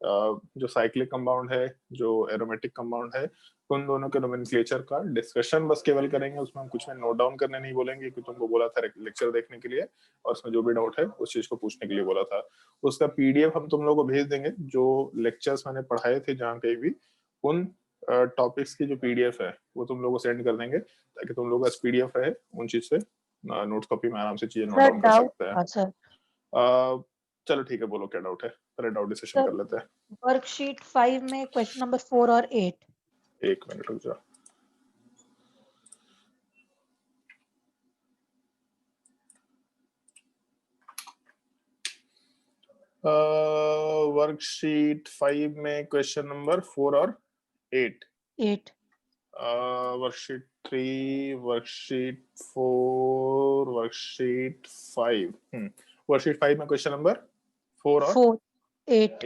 जो cyclic compound है, जो एरोमेटिक कंपाउंड है, उन दोनों के नोमेनक्लेचर का डिस्कशन बस केवल करेंगे। उसमें हम कुछ में नोट डाउन करने नहीं बोलेंगे, क्योंकि तुमको बोला था लेक्चर देखने के लिए और उसमें जो भी डाउट है उस चीज को पूछने के लिए बोला था। उसका पीडीएफ हम तुम लोगों को भेज देंगे, जो लेक्चर्स मैंने पढ़ाए थे जहाँ कहीं भी, उन टॉपिक्स की जो पीडीएफ है वो तुम लोगों को सेंड कर देंगे, ताकि तुम लोगों का पीडीएफ रहे, उन चीज से नोट कॉपी में आराम से चीजें नोट डाउन कर सकते हैं। सर चलो ठीक है, बोलो क्या डाउट है, पहले डाउट डिस्कशन सर कर लेते हैं। वर्कशीट 5 में क्वेश्चन नंबर 4 और 8। एक मिनट रुक जा। वर्कशीट 5 में क्वेश्चन नंबर 4 और 8। Worksheet 3, worksheet 4, worksheet 5। वर्कशीट 5 में क्वेश्चन नंबर 4 और 8।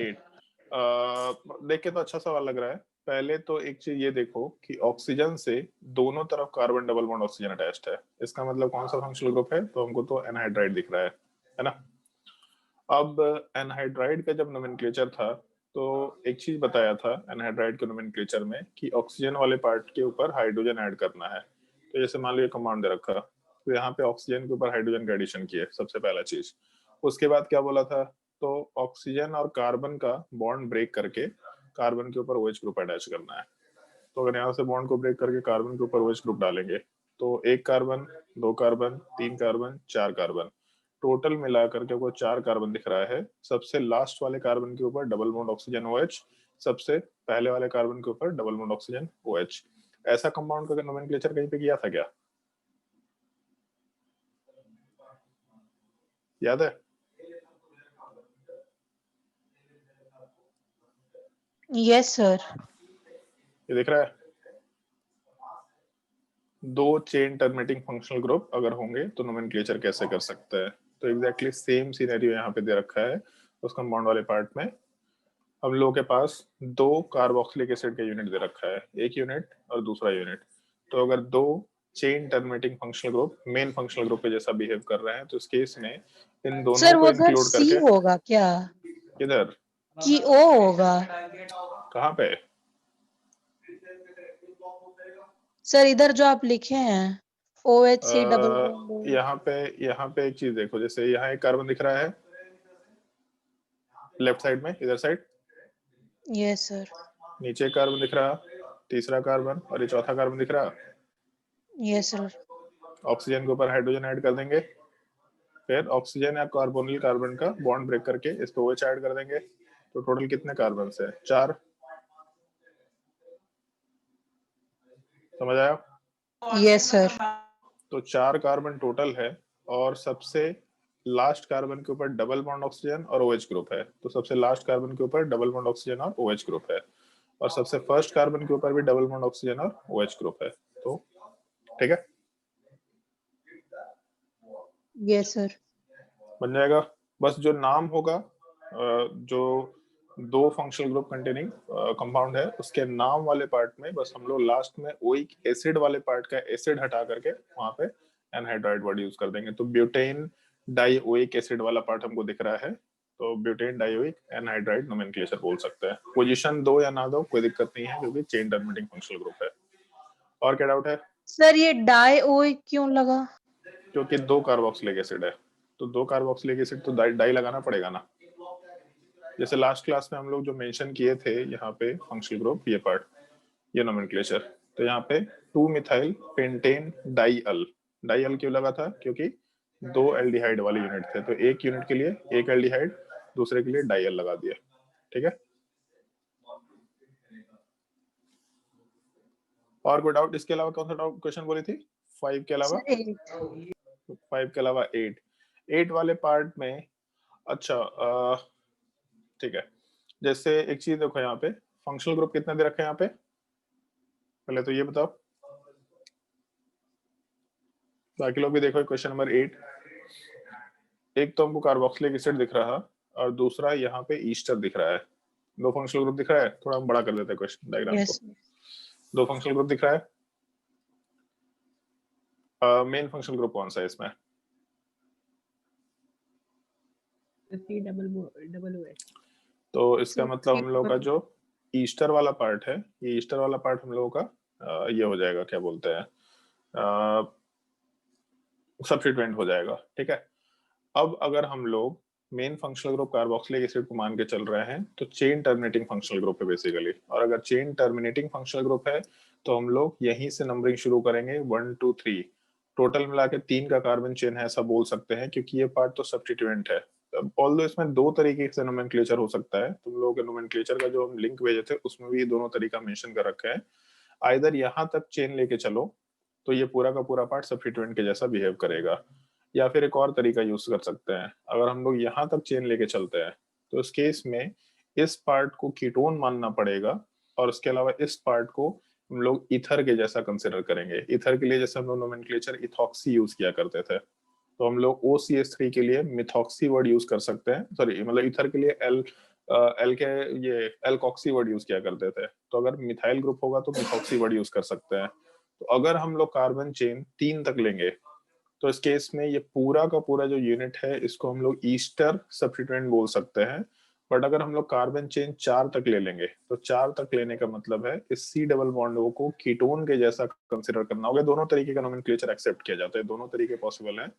देख के तो अच्छा सवाल लग रहा है। पहले तो एक चीज ये देखो कि ऑक्सीजन से दोनों तरफ carbon double bond oxygen attached है। इसका मतलब कौन सा फंक्शनल ग्रुप है? तो हमको तो एनहाइड्राइड दिख रहा है ना। अब एनहाइड्राइड का जब नोमेनक्लेचर था, तो एक चीज बताया था एनहाइड्राइड के नोमेनक्लेचर में कि ऑक्सीजन वाले पार्ट के ऊपर हाइड्रोजन ऐड करना है। तो जैसे मान लो ये कंपाउंड दे रखा, तो यहाँ पे ऑक्सीजन के ऊपर हाइड्रोजन का एडिशन किया, सबसे पहला चीज। उसके बाद क्या बोला था? तो ऑक्सीजन और कार्बन का बॉन्ड ब्रेक करके कार्बन के ऊपर OH ग्रुप अटैच करना है। तो अगर यहाँ से बॉन्ड को ब्रेक करके कार्बन के ऊपर OH ग्रुप डालेंगे, तो 1 carbon, 2 carbon, 3 carbon, 4 carbon, total मिला करके वो 4 कार्बन दिख रहा है। सबसे लास्ट वाले कार्बन के ऊपर डबल बॉन्ड ऑक्सीजन OH, सबसे पहले वाले कार्बन के ऊपर डबल बॉन्ड ऑक्सीजन OH। ऐसा कंपाउंड का नोमेनक्लेचर कहीं पे किया था क्या? याद है? Yes sir. ये दिख रहा है, 2 चेन टर्मिनेटिंग फंक्शनल ग्रुप अगर होंगे तो नोमेनक्लेचर कैसे कर सकते हैं। तो एग्जैक्टली सेम सिनेरियो यहाँ पे दे रखा है। उस कंपाउंड वाले पार्ट में हम लोगों के पास 2 कार्बोक्सिलिक एसिड का यूनिट दे रखा है, एक यूनिट और दूसरा यूनिट। तो अगर 2 chain terminating functional group main functional group के जैसा बिहेव कर रहे हैं, तो इस केस में इन दोनों सर को वो सर इंक्लूड सी करके होगा क्या किधर, कि ओ होगा? कहाँ पे? सर इधर जो आप लिखे हैं OHC डबल बॉन्ड। यहाँ पे एक चीज देखो, जैसे यहाँ एक कार्बन दिख रहा है लेफ्ट साइड में, इधर साइड यस सर। नीचे एक कार्बन दिख रहा, तीसरा कार्बन, और ये चौथा कार्बन दिख रहा। Yes sir. ऑक्सीजन के ऊपर हाइड्रोजन ऐड कर देंगे, फिर ऑक्सीजन या कार्बोनिल कार्बन का बॉन्ड ब्रेक करके इस पे OH ऐड कर देंगे। तो टोटल कितने कार्बन है? 4। समझ आया? Yes sir. तो 4 कार्बन टोटल है, और सबसे लास्ट कार्बन के ऊपर डबल बॉन्ड ऑक्सीजन और OH ग्रुप है। तो सबसे लास्ट कार्बन के ऊपर डबल बॉन्ड ऑक्सीजन और OH ग्रुप है, और सबसे फर्स्ट कार्बन के ऊपर भी डबल बॉन्ड ऑक्सीजन और OH ग्रुप है। तो ठीक है, यस सर। बन जाएगा। बस जो नाम होगा, जो 2 फंक्शनल ग्रुप कंटेनिंग कंपाउंड है, उसके नाम वाले पार्ट में बस हम लोग लास्ट में ओइक एसिड वाले पार्ट का एसिड हटा करके वहां पे एनहाइड्राइड वर्ड यूज कर देंगे। तो ब्यूटेन डाइओइक एसिड वाला पार्ट हमको दिख रहा है, तो ब्यूटेन डाइओइक एनहाइड्राइड नोमेनक्लेचर बोल सकते हैं। पोजीशन दो या ना दो कोई दिक्कत नहीं है, क्योंकि चेन टर्मिनेटिंग फंक्शनल ग्रुप है। और क्या डाउट है? सर ये डाइओइक क्यों लगा? क्योंकि 2 कार्बोक्सिलिक एसिड है, तो 2 कार्बोक्सिलिक एसिड तो डाई लगाना पड़ेगा ना। जैसे लास्ट क्लास में हम लोग जो मेंशन किए थे यहाँ पे फंक्शनल ग्रुप, ये पार्ट, ये नोमेनक्लेचर। तो यहाँ पे 2 मिथाइल पेंटेन डाइअल, डाइअल क्यों लगा था? क्योंकि 2 एल्डिहाइड वाले यूनिट थे, तो एक यूनिट के लिए एक एल्डिहाइड, दूसरे के लिए डाइअल लगा दिया। ठीक है, और कोई डाउट? इसके अलावा कौन सा डाउट क्वेश्चन बोली थी? 5 के अलावा? सर 8। 5 के अलावा 8 वाले पार्ट में। अच्छा, ठीक है। जैसे एक चीज देखो, यहाँ पे फंक्शनल ग्रुप कितने दे रखे हैं यहाँ पे? पहले तो ये बताओ, बाकी लोग भी देखो। क्वेश्चन नंबर 8, एक तो हमको कार्बोक्सिलिक एसिड दिख रहा, और दूसरा यहाँ पे ईस्टर दिख रहा है। 2 फंक्शनल ग्रुप दिख रहा है, थोड़ा हम बड़ा कर देते हैं क्वेश्चन डायग्राम को। यस 2 फंक्शनल ग्रुप दिख रहा है। मेन फंक्शनल ग्रुप कौन सा है इसमें? Double OH। तो इसका मतलब हम लोग का जो ईस्टर वाला पार्ट है, ये ईस्टर वाला पार्ट हम लोगों का ये हो जाएगा, क्या बोलते हैं, सब्स्टिट्यूएंट हो जाएगा। ठीक है। अब अगर हम लोग main functional group carboxylic acid को मान के चल रहे हैं तो चेन टर्मिनेटिंग फंक्शनल ग्रुप है बेसिकली। और अगर चेन टर्मिनेटिंग फंक्शनल ग्रुप है तो हम लोग यहीं से नंबरिंग शुरू करेंगे 1 2 3। टोटल मिला के 3 का कार्बन चेन है ऐसा बोल सकते हैं, क्योंकि ये पार्ट तो सब्स्टिट्यूएंट है। ऑल्दो इसमें दो तरीके से नोमेनक्लेचर हो सकता है। तुम लोगों के नोमेनक्लेचर का जो हम लिंक भेजे थे उसमें भी ये दोनों तरीका मेंशन कर रखा है। आइदर यहाँ तक चेन लेके चलो तो ये पूरा का पूरा पार्ट सब्स्टिट्यूएंट के जैसा बिहेव करेगा, या फिर एक और तरीका यूज कर सकते हैं। अगर हम लोग यहाँ तक चेन लेके चलते हैं तो इस केस में इस पार्ट को कीटोन मानना पड़ेगा, और उसके अलावा इस पार्ट को हम लोग ईथर के जैसा कंसिडर करेंगे। ईथर के लिए जैसे हम लोग नोमेनक्लेचर इथॉक्सी यूज किया करते थे, तो हम लोग OCH3 के लिए मिथॉक्सी वर्ड यूज कर सकते हैं। सॉरी, मतलब ईथर के लिए एल के ये एल्कॉक्सी वर्ड यूज किया करते थे। तो अगर मिथाइल ग्रुप होगा तो मिथॉक्सी वर्ड यूज कर सकते हैं। तो अगर हम लोग कार्बन चेन 3 तक लेंगे तो इस केस में ये पूरा का पूरा जो यूनिट है इसको हम लोग ईस्टर सब्स्टिट्यूएंट बोल सकते हैं। बट अगर हम लोग कार्बन चेन 4 तक ले लेंगे तो 4 तक लेने का मतलब है इस C डबल बॉन्ड को कीटोन के जैसा कंसिडर करना होगा। दोनों तरीके का नोमेनक्लेचर एक्सेप्ट किया जाता है, दोनों तरीके पॉसिबल है।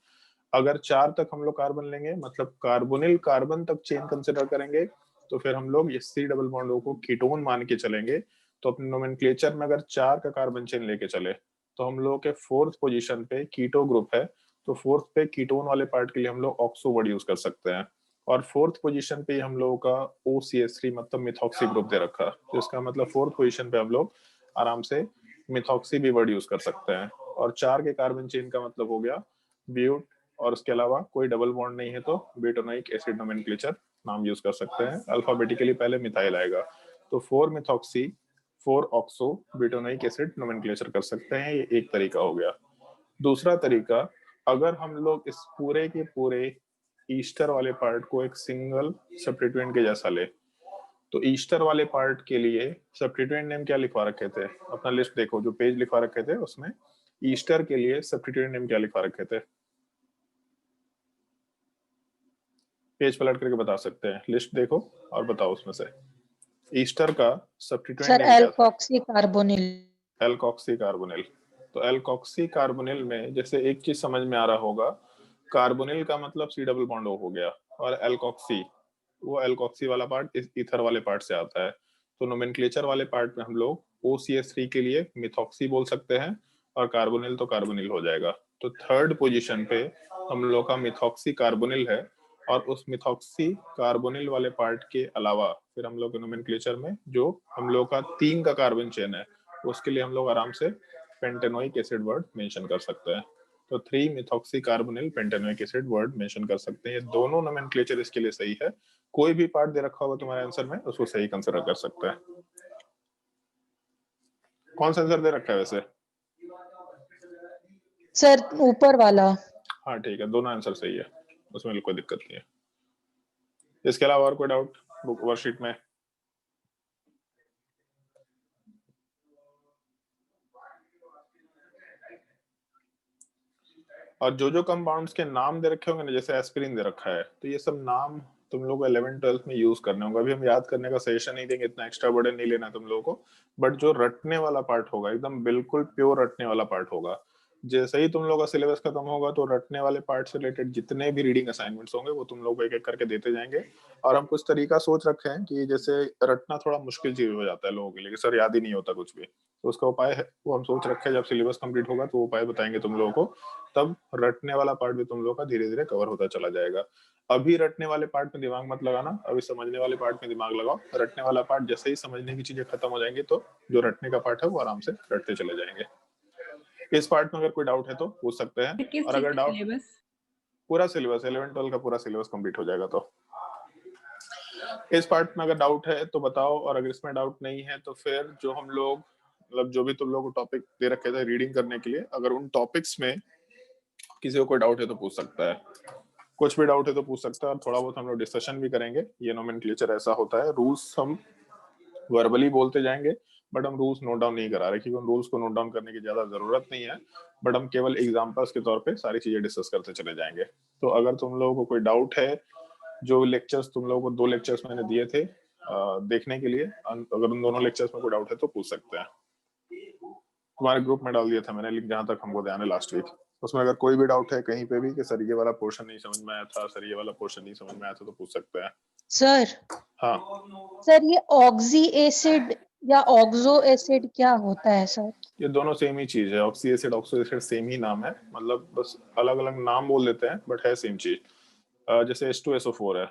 अगर 4 तक हम लोग कार्बन लेंगे मतलब कार्बोनिल कार्बन तक चेन कंसिडर करेंगे, तो फिर हम लोग इस C डबल बॉन्ड को कीटोन मान के चलेंगे। तो अपने नोमेनक्लेचर में अगर 4 का कार्बन चेन लेके चले तो हम लोग के 4th पोजीशन पे कीटो ग्रुप है, तो 4th पे कीटोन वाले पार्ट के लिए हम लोग ऑक्सो वर्ड यूज कर सकते हैं। और 4th पोजीशन पे हम लोगों का OCH3 मतलब मिथॉक्सी ग्रुप दे रखा, तो इसका मतलब 4th पोजीशन पे हम लोग आराम से मिथॉक्सी भी वर्ड यूज कर सकते हैं। और 4 के कार्बन चेन का मतलब हो गया ब्यूट, और उसके अलावा कोई डबल बॉन्ड नहीं है तो ब्यूटानोइक एसिड नोमेनक्लेचर नाम यूज कर सकते हैं। अल्फाबेटिकली पहले मिथाइल आएगा, तो 4 methoxy 4 oxo butanoic acid nomenclature कर सकते हैं। ये एक तरीका हो गया। दूसरा तरीका, अगर हम लोग इस पूरे के पूरे ईस्टर वाले पार्ट को एक सिंगल सब्स्टिट्यूएंट के जैसा ले, तो ईस्टर वाले पार्ट के लिए सब्स्टिट्यूएंट नेम क्या लिखवा रखे थे, अपना लिस्ट देखो जो पेज लिखवा रखे थे उसमें ईस्टर के लिए सब्स्टिट्यूएंट नेम क्या लिखवा रखे थे। पेज पलट करके बता सकते हैं, लिस्ट देखो और बताओ उसमें से ईस्टर का सब्स्टिट्यूएंट सर नेम क्या था। Alkoxy carbonyl. Alkoxy carbonyl. तो एल्कॉक्सी कार्बोनिल में जैसे एक चीज समझ में आ रहा होगा, कार्बोनिल का मतलब C डबल बॉन्ड O हो गया, और एल्कॉक्सी वो एल्कॉक्सी वाला पार्ट इस ईथर वाले पार्ट से आता है। तो नोमेनक्लेचर वाले पार्ट में हम लोग OCH3 के लिए मिथॉक्सी बोल सकते हैं, और कार्बोनिल तो कार्बोनिल हो जाएगा। तो 3rd पोजीशन पे हम लोग का मिथॉक्सी कार्बोनिल है, और उस मिथॉक्सी कार्बोनिल वाले पार्ट के अलावा फिर हम लोग के नोमेनक्लेचर में जो हम लोग का 3 का कार्बन चेन है उसके लिए हम लोग आराम से पेंटेनोइक एसिड वर्ड मेंशन कर सकते हैं। तो 3 methoxy carbonyl pentanoic acid word mention कर सकते हैं। ये दोनों नोमेनक्लेचर इसके लिए सही है। कोई भी पार्ट दे रखा होगा तुम्हारे आंसर में उसको सही कंसिडर कर सकते हैं। कौन सा आंसर दे रखा है वैसे? सर ऊपर वाला। हाँ ठीक है, दोनों आंसर सही है, उसमें कोई दिक्कत नहीं है। इसके अलावा और कोई डाउट बुक वर्कशीट में? और जो जो कंपाउंड्स के नाम दे रखे होंगे ना, जैसे एस्पिरिन दे रखा है, तो ये सब नाम तुम लोग को 11th-12th में यूज करने होंगे। अभी हम याद करने का सजेशन नहीं देंगे, इतना एक्स्ट्रा बर्डन नहीं लेना तुम लोगों को। बट जो रटने वाला पार्ट होगा एकदम बिल्कुल प्योर रटने वाला पार्ट होगा। जैसे ही तुम लोग का सिलेबस खत्म होगा तो रटने वाले पार्ट से रिलेटेड जितने भी रीडिंग असाइनमेंट्स होंगे वो तुम लोग को एक एक करके देते जाएंगे। और हम कुछ तरीका सोच रखे हैं कि जैसे रटना थोड़ा मुश्किल चीज हो जाता है लोगों के लिए, सर याद ही नहीं होता कुछ भी, तो उसका उपाय है वो हम सोच रखे हैं। जब सिलेबस कंप्लीट होगा तो उपाय बताएंगे तुम लोगों को, तब रटने वाला पार्ट भी तुम लोग का धीरे धीरे कवर होता चला जाएगा। अभी रटने वाले पार्ट में दिमाग मत लगाना, अभी समझने वाले पार्ट में दिमाग लगाओ। रटने वाला पार्ट जैसे ही समझने की चीजें खत्म हो जाएंगी तो जो रटने का पार्ट है वो आराम से रटते चले जाएंगे। इस पार्ट में अगर कोई डाउट है तो पूछ सकते हैं। किस और चीज अगर का डाउट, सिलेबस? पूरा सिलेबस 11-12 का पूरा सिलेबस कंप्लीट हो जाएगा। तो इस पार्ट में अगर डाउट है तो बताओ, और अगर इसमें डाउट नहीं है तो फिर जो हम लोग मतलब जो भी तुम लोग को टॉपिक दे रखे थे रीडिंग करने के लिए, अगर उन टॉपिक्स में किसी को कोई डाउट है तो पूछ सकता है। कुछ भी डाउट है तो पूछ सकता है, और थोड़ा बहुत हम लोग डिस्कशन भी करेंगे। ये नोमेनक्लेचर ऐसा होता है, रूल्स हम वर्बली बोलते जाएंगे बट हम रूल्स नोट डाउन नहीं करा रहे, क्योंकि उन रूल्स को नोट डाउन करने की ज्यादा जरूरत नहीं है। बट हम केवल एग्जांपल्स के तौर पे सारी चीजें डिस्कस करते चले जाएंगे। तो अगर तुम लोगों को कोई डाउट है, जो लेक्चर्स तुम लोगों को 2 लेक्चर्स मैंने दिए थे देखने के लिए अगर उन दोनों लेक्चर्स में कोई डाउट है तो पूछ सकते हैं। तुम्हारे ग्रुप में डाल दिया था मैंने लिंक, जहां तक हमको ध्यान है लास्ट वीक। उसमें अगर कोई भी डाउट है कहीं पे भी कि सर ये वाला पोर्शन नहीं समझ में आया था, सर ये वाला पोर्शन नहीं समझ में आया था, तो पूछ सकते हैं। सर हाँ सर ये ऑक्सी एसिड या ऑक्सो एसिड क्या होता है सर? ये दोनों सेम ही चीज है, oxy acid oxo acid same ही नाम है, मतलब बस अलग अलग नाम बोल देते हैं बट है सेम चीज। जैसे H2SO4 है,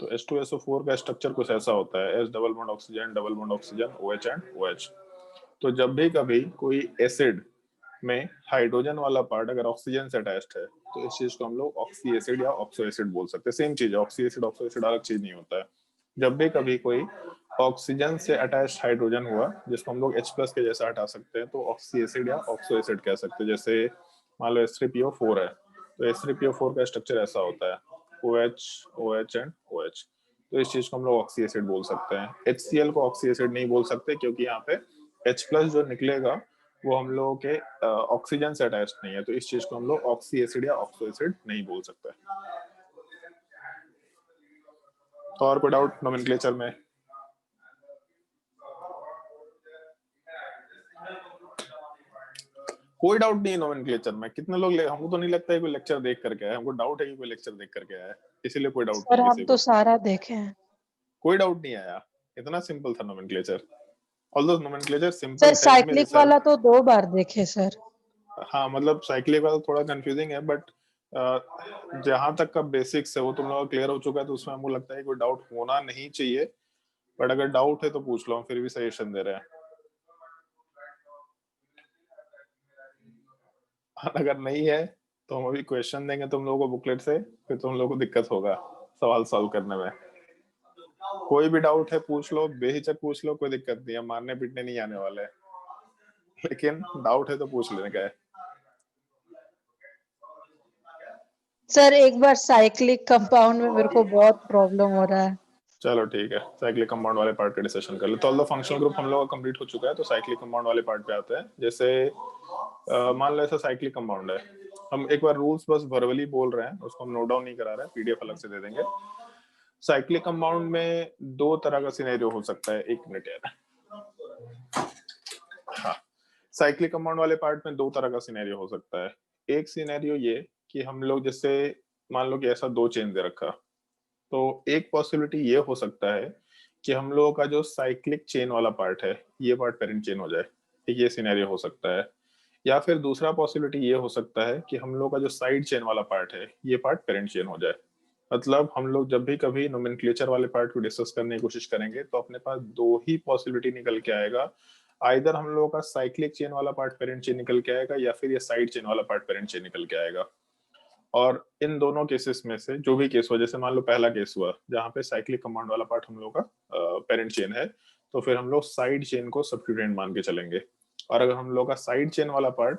तो H2SO4 का स्ट्रक्चर कुछ ऐसा होता है, H double bond oxygen double bond oxygen OH and OH। तो जब भी कभी कोई एसिड में हाइड्रोजन वाला पार्ट अगर ऑक्सीजन से अटैच्ड है तो इस चीज को हम लोग ऑक्सी एसिड या ऑक्सो एसिड बोल सकते हैं। सेम चीज है, ऑक्सी एसिड ऑक्सो एसिड अलग चीज नहीं होता है। जब भी कभी कोई ऑक्सीजन से अटैच्ड हाइड्रोजन हुआ जिसको हम लोग H+ के जैसा हटा सकते हैं तो ऑक्सी एसिड या ऑक्सो एसिड कह सकते हैं। जैसे मान लो H3PO4 है, तो H3PO4 का स्ट्रक्चर ऐसा होता है, OH OH एंड OH। तो इस चीज को हम लोग ऑक्सी एसिड बोल सकते हैं। HCl को ऑक्सी एसिड नहीं बोल सकते क्योंकि यहाँ पे H+ जो निकलेगा वो हम लोगों के ऑक्सीजन से अटैच नहीं है, तो इस चीज को हम लोग ऑक्सी एसिड या ऑक्सो एसिड नहीं बोल सकते। तो और कोई डाउट नोमेनक्लेचर में? कोई डाउट नहीं है नोमेनक्लेचर में? कितने लोग हमको तो नहीं लगता है कोई लेक्चर देख करके आया, हमको डाउट है कि कोई लेक्चर देख करके आया है, इसीलिए कोई डाउट सर नहीं है हम किसी तो को। सारा देखे हैं। कोई डाउट नहीं आया, इतना सिंपल था nomenclature. Although nomenclature sir simple है इसमें साइक्लिक रिसर्च। वाला तो 2 बार देखे सर। हाँ मतलब साइक्लिक वाला थोड़ा कंफ्यूजिंग है बट जहां तक का बेसिक्स है वो तुम लोगों का क्लियर हो चुका है, तो उसमें हमको लगता है कोई डाउट होना नहीं चाहिए। बट अगर डाउट है तो पूछ लो, हम फिर भी सजेशन दे रहे हैं। अगर नहीं है तो हम अभी क्वेश्चन देंगे तुम लोगों को बुकलेट से, फिर तुम लोगों को दिक्कत होगा सवाल सॉल्व करने में। कोई भी डाउट है पूछ लो, बेहिचक पूछ लो, कोई दिक्कत नहीं है, मारने पीटने नहीं आने वाले, लेकिन डाउट है तो पूछ लेने का है। सर एक बार साइक्लिक कंपाउंड में मेरे को बहुत प्रॉब्लम हो रहा है। चलो ठीक है, साइक्लिक कंपाउंड वाले पार्ट का डिस्कशन कर ले। तो ऑल द फंक्शनल ग्रुप हम लोग का कंप्लीट हो चुका है, तो साइक्लिक कंपाउंड वाले पार्ट पे आते हैं। जैसे मान लो ऐसा साइक्लिक कंपाउंड है, हम एक बार रूल्स बस वर्बली बोल रहे हैं, उसको हम नोट डाउन नहीं करा रहे हैं, PDF अलग से दे देंगे। साइक्लिक कंपाउंड में 2 तरह का सिनेरियो हो सकता है। 1 मिनट यार, हाँ, साइक्लिक कंपाउंड वाले पार्ट में 2 तरह का सिनेरियो हो सकता है। एक सिनेरियो ये कि हम लोग जैसे मान लो कि ऐसा 2 चेन दे रखा, तो एक पॉसिबिलिटी ये हो सकता है कि हम लोगों का जो साइक्लिक चेन वाला पार्ट है ये पार्ट पेरेंट चेन हो जाए, ये सिनेरियो हो सकता है। या फिर दूसरा पॉसिबिलिटी ये हो सकता है कि हम लोग का जो साइड चेन वाला पार्ट है ये पार्ट पेरेंट चेन हो जाए। मतलब हम लोग जब भी कभी नोमेनक्लेचर वाले पार्ट को डिस्कस करने की कोशिश करेंगे तो अपने पास 2 ही पॉसिबिलिटी निकल के आएगा। आइदर हम लोगों का साइक्लिक चेन वाला पार्ट पेरेंट चेन निकल के आएगा या फिर ये साइड चेन वाला पार्ट पेरेंट चेन निकल के आएगा। और इन दोनों केसेस में से जो भी केस हुआ, जैसे मान लो पहला केस हुआ जहां पे साइक्लिक कंपाउंड वाला पार्ट हम लोग का पेरेंट चेन है, तो फिर हम लोग साइड चेन को सब्स्टिट्यूएंट मान के चलेंगे। और अगर हम लोग का साइड चेन वाला पार्ट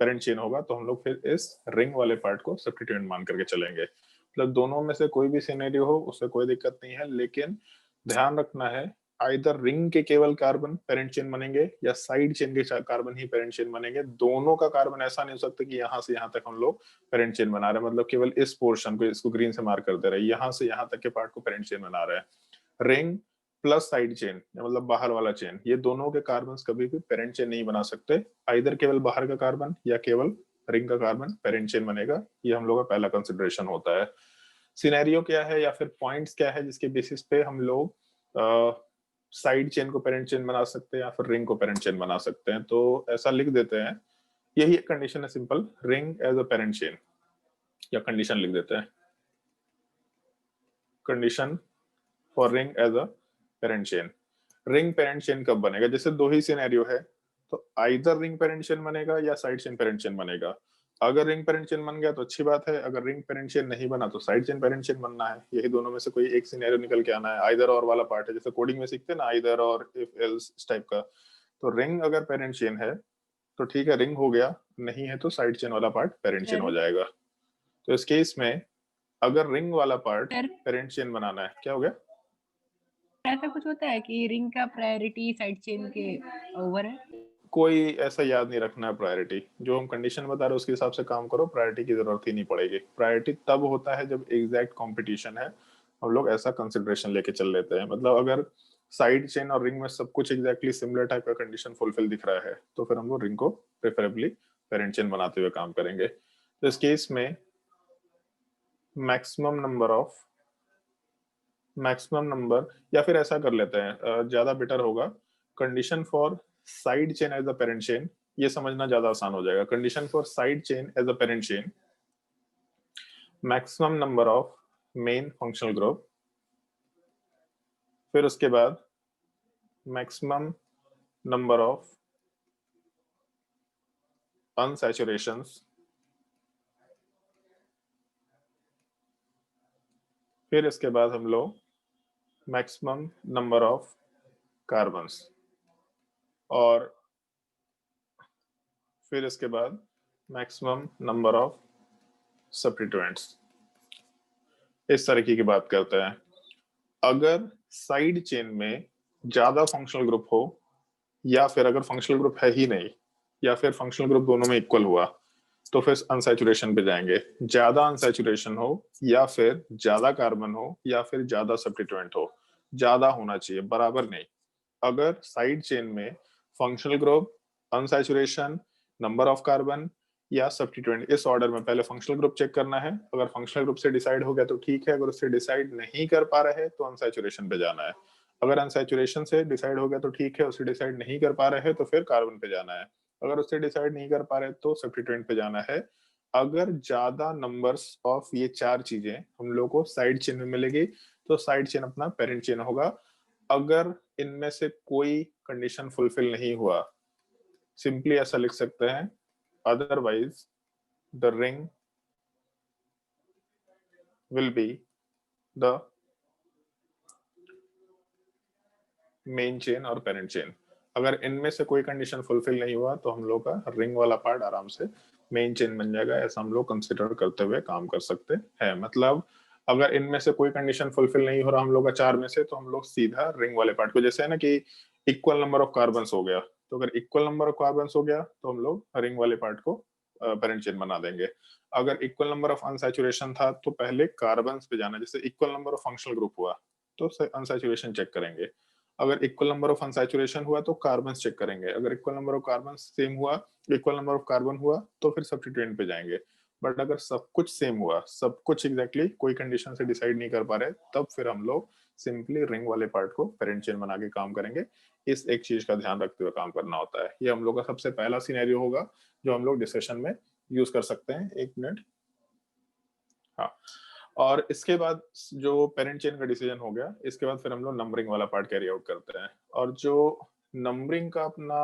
पेरेंट चेन होगा तो हम लोग फिर इस रिंग वाले पार्ट को सब्स्टिट्यूएंट मान करके चलेंगे। मतलब दोनों में से कोई भी सिनेरियो हो उससे कोई दिक्कत नहीं है, लेकिन ध्यान रखना है आइदर रिंग के केवल कार्बन पेरेंट चेन बनेंगे या साइड चेन के कार्बन ही पेरेंट चेन बनेंगे। दोनों का कार्बन ऐसा नहीं हो सकता कि यहाँ से यहाँ तक हम लोग पेरेंट चेन बना रहे हैं, मतलब केवल इस पोर्शन को, इसको ग्रीन से मार्क कर दे रहे हैं, यहाँ से यहाँ तक के पार्ट को पेरेंट चेन बना रहे हैं। रिंग प्लस साइड चेन मतलब बाहर वाला चेन, ये दोनों के कार्बन कभी भी पेरेंट चेन नहीं बना सकते। आइदर केवल बाहर का कार्बन या केवल रिंग का कार्बन पेरेंट चेन बनेगा। ये हम लोग का पहला कंसिडरेशन होता है। सिनेरियो क्या है या फिर पॉइंट्स क्या है जिसके बेसिस पे हम लोग साइड चेन को पेरेंट चेन बना सकते हैं या फिर रिंग को पेरेंट चेन बना सकते हैं, तो ऐसा लिख देते हैं। यही एक कंडीशन है simple, ring as a parent chain, या कंडीशन लिख देते हैं, condition for ring as a parent chain. Ring parent chain कब बनेगा? जैसे 2 ही सिनेरियो है, तो आइदर रिंग पेरेंट चेन बनेगा या साइड चेन पेरेंट चेन बनेगा। अगर रिंग पेरेंट चेन बन गया तो अच्छी बात है, अगर रिंग पेरेंट चेन नहीं बना तो साइड चेन पेरेंट चेन बनना है। यही दोनों में से कोई एक सिनेरियो निकल के आना है। आइदर और वाला पार्ट है, जैसे कोडिंग में सीखते हैं ना, आइदर और, इफ एल्स, इस टाइप का। तो रिंग अगर पेरेंट चेन है तो ठीक है, रिंग हो गया, नहीं है तो साइड चेन वाला पार्ट पेरेंट चेन हो जाएगा। तो इस केस में अगर रिंग वाला पार्ट पेरेंट चेन बनाना है, क्या हो गया? ऐसा कुछ होता है कि रिंग का प्रायोरिटी साइड चेन के ओवर है? कोई ऐसा याद नहीं रखना है प्रायोरिटी, जो हम कंडीशन बता रहे हैं उसके हिसाब से काम करो, प्रायोरिटी की जरूरत ही नहीं पड़ेगी। प्रायोरिटी तब होता है जब एग्जैक्ट कंपटीशन है, हम लोग ऐसा कंसिडरेशन लेके चल लेते हैं। मतलब अगर साइड चेन और रिंग में सब कुछ एग्जैक्टली सिमिलर टाइप का कंडीशन फुलफिल दिख रहा है तो फिर हम लोग रिंग को प्रेफरेबली पेरेंट चेन बनाते हुए काम करेंगे। तो इस केस में मैक्सिमम नंबर या फिर ऐसा कर लेते हैं, ज्यादा बेटर होगा, condition for side chain as a parent chain, ये समझना ज्यादा आसान हो जाएगा। Condition for side chain as a parent chain, maximum number of main functional group, फिर उसके बाद मैक्सिमम नंबर ऑफ अनसैचुरेशंस, फिर इसके बाद हम लोग मैक्सिमम नंबर ऑफ कार्बन्स, और फिर इसके बाद मैक्सिमम नंबर ऑफ सब्स्टिट्यूएंट्स। इस तरीके की बात करते हैं। अगर साइड चेन में ज्यादा फंक्शनल ग्रुप हो, या फिर अगर फंक्शनल ग्रुप है ही नहीं, या फिर फंक्शनल ग्रुप दोनों में इक्वल हुआ, तो फिर अनसैचुरेशन पे जाएंगे। ज्यादा अनसैचुरेशन हो, या फिर ज्यादा कार्बन हो, या फिर ज्यादा सब्स्टिट्यूएंट हो, ज्यादा होना चाहिए, बराबर नहीं। अगर साइड चेन में functional group, unsaturation, number of carbon या सब्स्टिट्यूएंट, इस ऑर्डर में पहले फंक्शनल ग्रुप चेक करना है। अगर फंक्शनल ग्रुप से डिसाइड हो गया तो ठीक है, अगर उससे डिसाइड नहीं कर पा रहे तो अनसैचुरेशन पे जाना है। अगर अनसैचुरेशन से डिसाइड हो गया तो ठीक है, उससे डिसाइड नहीं कर पा रहे तो फिर कार्बन पे जाना है। अगर उससे डिसाइड नहीं कर पा रहे तो सब्स्टिट्यूएंट पे जाना है। अगर ज्यादा नंबर्स ऑफ ये चार चीजें हम लोग को साइड चेन में मिलेगी तो साइड चेन अपना पेरेंट चेन होगा। अगर इनमें से कोई कंडीशन फुलफिल नहीं हुआ, सिंपली ऐसा लिख सकते हैं, otherwise the ring will be the main chain और पेरेंट चेन। अगर इनमें से कोई कंडीशन फुलफिल नहीं हुआ तो हम लोग का रिंग वाला पार्ट आराम से मेन चेन बन जाएगा। ऐसा हम लोग कंसिडर करते हुए काम कर सकते हैं। मतलब अगर इनमें से कोई कंडीशन फुलफिल नहीं हो रहा हम लोग का चार में से, तो हम लोग सीधा रिंग वाले पार्ट को, जैसे है ना कि इक्वल नंबर ऑफ कार्बन्स हो गया, तो अगर इक्वल नंबर ऑफ कार्बन्स हो गया तो हम लोग रिंग वाले पार्ट को पेरेंट चेन बना देंगे। अगर इक्वल नंबर ऑफ अनसैचुरेशन था तो पहले कार्बन्स पे जाना, जैसे equal number of functional group हुआ तो अनसैचुरेशन चेक करेंगे। अगर इक्वल नंबर ऑफ अनसैचुरेशन हुआ तो कार्बन चेक करेंगे। अगर equal number of carbon same हुआ, इक्वल नंबर ऑफ कार्बन हुआ, तो फिर सब्स्टिट्यूएंट पे जाएंगे। बट अगर सब कुछ सेम हुआ, सब कुछ एग्जैक्टली कोई कंडीशन से डिसाइड नहीं कर पा रहे, तब फिर हम लोग सिंपली रिंग वाले पार्ट को पेरेंट चेन बना के काम करेंगे। इस एक चीज का ध्यान रखते हुए काम करना होता है। ये हम लोग का सबसे पहला सिनेरियो होगा जो हम लोग डिस्कशन में यूज कर सकते हैं। एक मिनट, हाँ। और इसके बाद जो पेरेंट चेन का डिसीजन हो गया, इसके बाद फिर हम लोग नंबरिंग वाला पार्ट कैरी आउट करते हैं। और जो नंबरिंग का अपना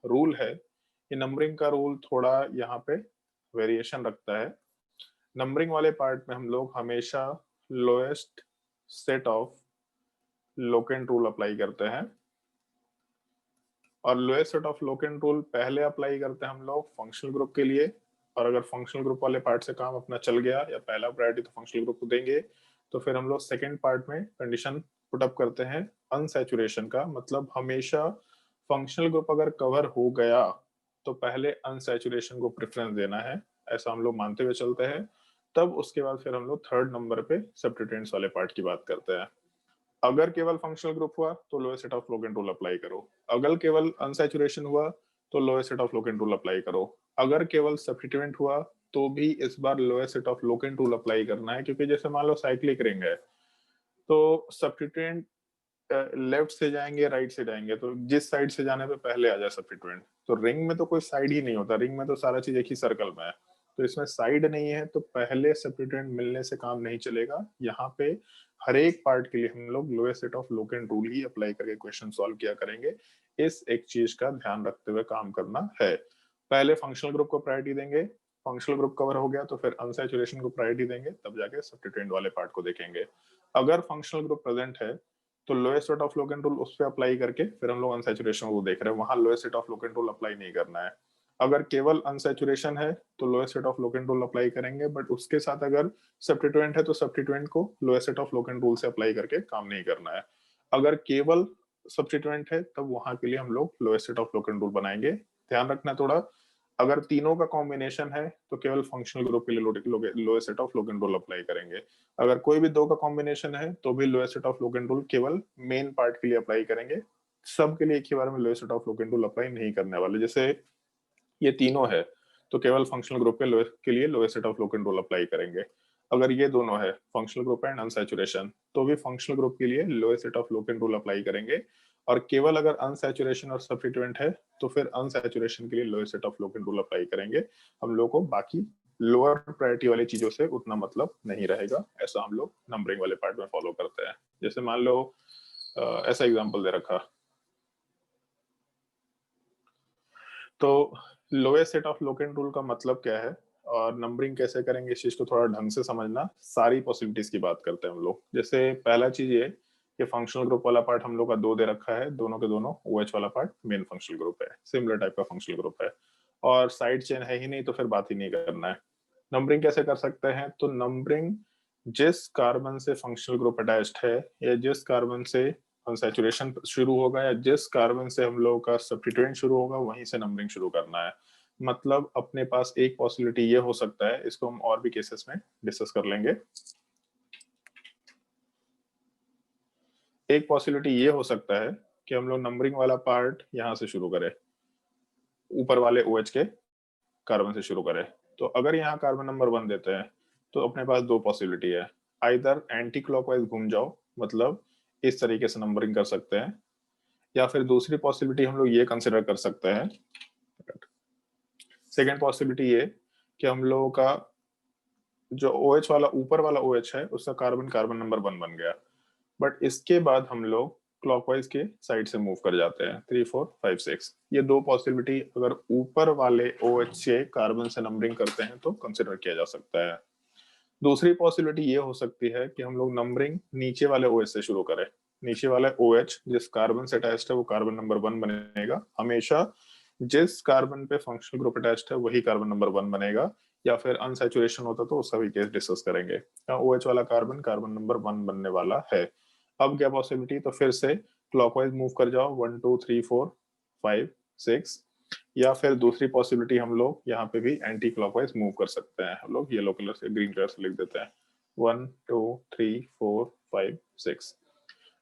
रूल है, ये नंबरिंग का रूल थोड़ा यहाँ पे वेरिएशन रखता है। नंबरिंग वाले पार्ट में हम लोग हमेशा lowest set of locant rule apply करते हैं। और lowest set of locant rule पहले अप्लाई करते हैं हम लोग फंक्शनल ग्रुप के लिए। और अगर फंक्शनल ग्रुप वाले पार्ट से काम अपना चल गया, या पहला प्रायोरिटी तो फंक्शनल ग्रुप को देंगे, तो फिर हम लोग सेकेंड पार्ट में कंडीशन पुटअप करते हैं अनसैचुरेशन का। मतलब हमेशा फंक्शनल ग्रुप अगर कवर हो गया तो पहले अनसैचुरेशन को प्रेफरेंस देना है, ऐसा हम लोग मानते हुए चलते हैं। तब उसके बाद फिर हम लोग थर्ड नंबर पे सब्स्टिट्यूएंट्स वाले पार्ट की बात करते हैं। अगर केवल फंक्शनल ग्रुप हुआ तो lowest set of locant rule apply करो। अगर केवल अनसैचुरेशन हुआ तो lowest set of locant rule apply करो। अगर केवल सब्स्टिट्यूएंट हुआ तो भी इस बार lowest set of locant rule apply करना है, क्योंकि जैसे मान लो साइक्लिक रिंग है तो सब्स्टिट्यूएंट लेफ्ट से जाएंगे राइट से जाएंगे, तो जिस साइड से जाने पे पहले आ जाए सब्स्टिट्यूएंट। तो रिंग में तो कोई साइड ही नहीं होता, रिंग में तो सारा चीज एक ही सर्कल में है। तो इसमें साइड नहीं है तो पहले सब्स्टिट्यूएंट मिलने से काम नहीं चलेगा। यहाँ पे हर एक पार्ट के लिए हम लोग lowest set of locant rule he apply करके क्वेश्चन सॉल्व किया करेंगे। इस एक चीज का ध्यान रखते हुए काम करना है। पहले फंक्शनल ग्रुप को प्रायोरिटी देंगे, फंक्शनल ग्रुप कवर हो गया तो फिर अनसैचुरेशन को प्रायोरिटी देंगे, तब जाके सब्स्टिट्यूएंट वाले पार्ट को देखेंगे। अगर फंक्शनल ग्रुप प्रेजेंट है तो lowest set of locant rule उस पर अप्लाई करके फिर हम लोग अनसैचुरेशन को देख रहे हैं, वहां lowest set of locant rule apply नहीं करना है। अगर केवल अनसैचुरेशन है तो lowest set of locant rule apply करेंगे, बट उसके साथ अगर सब्स्टिट्यूएंट है तो सब्स्टिट्यूएंट को lowest set of locant rule से अप्लाई करके काम नहीं करना है। अगर केवल सब्स्टिट्यूएंट है तब वहां के लिए हम लोग lowest set of locant rule बनाएंगे। ध्यान रखना थोड़ा, अगर तीनों का कॉम्बिनेशन है तो केवल फंक्शनल ग्रुप के लिए lowest set of Loken rule apply करेंगे। अगर कोई भी दो का कॉम्बिनेशन है तो भी lowest set of Loken rule केवल मेन पार्ट के लिए अप्लाई करेंगे, सब के लिए एक ही बार में lowest set of Loken rule apply नहीं करने वाले। जैसे ये तीनों है तो केवल फंक्शनल ग्रुप के लिए lowest set of Loken rule apply करेंगे। अगर ये दोनों है फंक्शनल ग्रुप एंड अनसैचुरेशन तो भी फंक्शनल ग्रुप के लिए lowest set of Loken rule apply करेंगे, और केवल अगर अनसैचुरेशन और सब्स्टिट्यूएंट है तो फिर अनसैचुरेशन के लिए lowest set of Loken rule apply करेंगे। हम लोग को बाकी लोअर प्रायोरिटी वाली चीजों से उतना मतलब नहीं रहेगा। ऐसा हम लोग नंबरिंग वाले पार्ट में फॉलो करते हैं। जैसे मान लो ऐसा एग्जांपल दे रखा, तो lowest set of Loken rule का मतलब क्या है और नंबरिंग कैसे करेंगे इस चीज को थोड़ा ढंग से समझना। सारी पॉसिबिलिटीज की बात करते हैं हम लोग। जैसे पहला चीज ये कि फंक्शनल ग्रुप वाला पार्ट हम लोग का 2 दे रखा है, दोनों के दोनों OH वाला पार्ट मेन फंक्शनल ग्रुप है, सिमिलर टाइप का फंक्शनल ग्रुप है, और साइड चेन है ही नहीं तो फिर बात ही नहीं करना है। नंबरिंग कैसे कर सकते हैं, तो नंबरिंग जिस कार्बन से फंक्शनल ग्रुप अटैच्ड है या जिस कार्बन से सैचुरेशन शुरू होगा या जिस कार्बन से हम लोग का सब्स्टिट्यूएंट शुरू होगा वहीं से नंबरिंग शुरू करना है। मतलब अपने पास एक पॉसिबिलिटी ये हो सकता है, इसको हम और भी केसेस में डिस्कस कर लेंगे। एक पॉसिबिलिटी ये हो सकता है कि हम लोग नंबरिंग वाला पार्ट यहां से शुरू करें, ऊपर वाले OH के कार्बन से शुरू करें। तो अगर यहाँ कार्बन नंबर 1 देते हैं तो अपने पास 2 पॉसिबिलिटी है, आइदर एंटी क्लॉकवाइज घूम जाओ, मतलब इस तरीके से नंबरिंग कर सकते हैं, या फिर दूसरी पॉसिबिलिटी हम लोग ये कंसिडर कर सकते हैं, सेकेंड पॉसिबिलिटी ये कि हम लोगों का जो OH वाला ऊपर वाला OH है उसका कार्बन कार्बन नंबर 1 बन गया, बट इसके बाद हम लोग क्लॉकवाइज के साइड से मूव कर जाते हैं 3, 4, 5, 6। ये 2 पॉसिबिलिटी अगर ऊपर वाले OH से कार्बन से नंबरिंग करते हैं तो कंसिडर किया जा सकता है। दूसरी पॉसिबिलिटी ये हो सकती है कि हम लोग नंबरिंग नीचे वाले OH से शुरू करें। नीचे वाले OH जिस कार्बन से अटैच्ड है वो कार्बन नंबर 1 बनेगा, हमेशा जिस कार्बन पे फंक्शनल ग्रुप अटैच्ड है वही कार्बन नंबर 1 बनेगा, या फिर अनसैचुरेशन होता तो उसका भी केस डिस्कस करेंगे। OH वाला कार्बन कार्बन नंबर 1 बनने वाला है। अब क्या पॉसिबिलिटी, तो फिर से क्लॉकवाइज मूव कर जाओ 1, 2, 3, 4, 5, 6, या फिर दूसरी पॉसिबिलिटी हम लोग यहाँ पे भी एंटी क्लॉकवाइज मूव कर सकते हैं। हम लोग येलो कलर से ग्रीन कलर से लिख देते हैं 1, 2, 3, 4, 5, 6।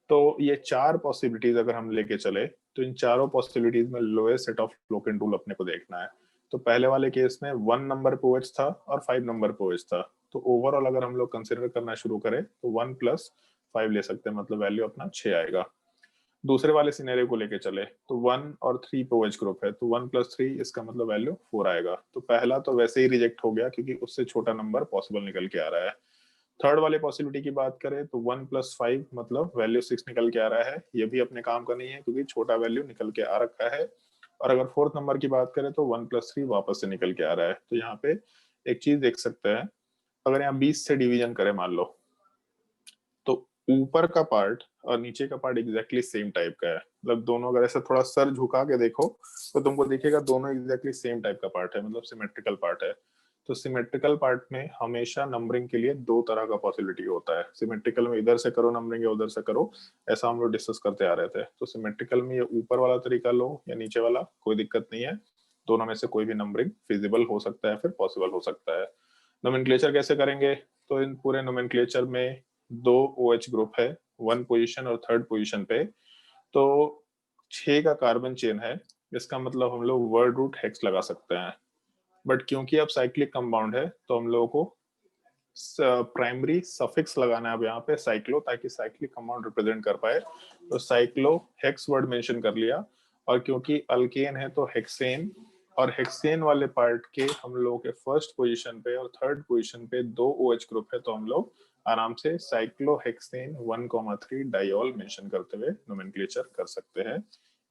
तो ये 4 पॉसिबिलिटीज अगर हम लेके चले तो इन चारों पॉसिबिलिटीज में lowest set of Loken rule अपने को देखना है। तो पहले वाले केस में 1 नंबर पे OH था और 5 नंबर पे OH था, तो ओवरऑल अगर हम लोग कंसिडर करना शुरू करें तो 1 + 5 ले सकते हैं, मतलब वैल्यू अपना 6 आएगा। दूसरे वाले सिनेरियो को लेके चले तो 1 और 3 पे OH ग्रुप है, तो 1 + 3 इसका मतलब वैल्यू 4 आएगा। तो पहला तो वैसे ही रिजेक्ट हो गया क्योंकि उससे छोटा नंबर पॉसिबल निकल के आ रहा है। थर्ड वाले पॉसिबिलिटी की बात करें तो 1 + 5 मतलब वैल्यू 6 निकल के आ रहा है, ये भी अपने काम का नहीं है क्योंकि छोटा वैल्यू निकल के आ रखा है। और अगर फोर्थ नंबर की बात करें तो 1 + 3 वापस से निकल के आ रहा है। तो यहाँ पे एक चीज देख सकते हैं, अगर यहाँ 20 से डिवीजन करें मान लो, तो ऊपर का पार्ट और नीचे का पार्ट एग्जैक्टली सेम टाइप का है। मतलब दोनों अगर ऐसा थोड़ा सर झुका के देखो तो तुमको दिखेगा दोनों एग्जैक्टली सेम टाइप का पार्ट है, मतलब सिमेट्रिकल पार्ट है। तो सिमेट्रिकल पार्ट में हमेशा नंबरिंग के लिए 2 तरह का पॉसिबिलिटी होता है। सिमेट्रिकल में इधर से करो नंबरिंग या उधर से करो, ऐसा हम लोग डिस्कस करते आ रहे थे। तो सिमेट्रिकल में ये ऊपर वाला तरीका लो या नीचे वाला, कोई दिक्कत नहीं है, दोनों में से कोई भी नंबरिंग फिजिबल हो सकता है, फिर पॉसिबल हो सकता है। नोमेनक्लेचर कैसे करेंगे, तो इन पूरे नोमेनक्लेचर में 2 OH ग्रुप है 1 पोजीशन और 3rd पोजीशन पे, तो 6 का कार्बन चेन है, इसका मतलब हम लोग वर्ड रूट हेक्स लगा सकते हैं। बट क्योंकि अब साइक्लिक कंपाउंड है तो हम लोगों को प्राइमरी सफिक्स लगाना है अब यहाँ पे साइक्लो, ताकि साइक्लिक कंपाउंड रिप्रेजेंट कर पाए। तो साइक्लो हेक्स वर्ड मेंशन कर लिया, और क्योंकि अल्केन है तो हेक्सेन, और हेक्सेन वाले पार्ट के हम लोगों के 1st पोजीशन पे और 3rd पोजीशन पे 2 OH ग्रुप है, तो हम लोग आराम से साइक्लोहेक्सेन 1,3 डाइऑल मेंशन करते हुए नोमेनक्लेचर कर सकते हैं।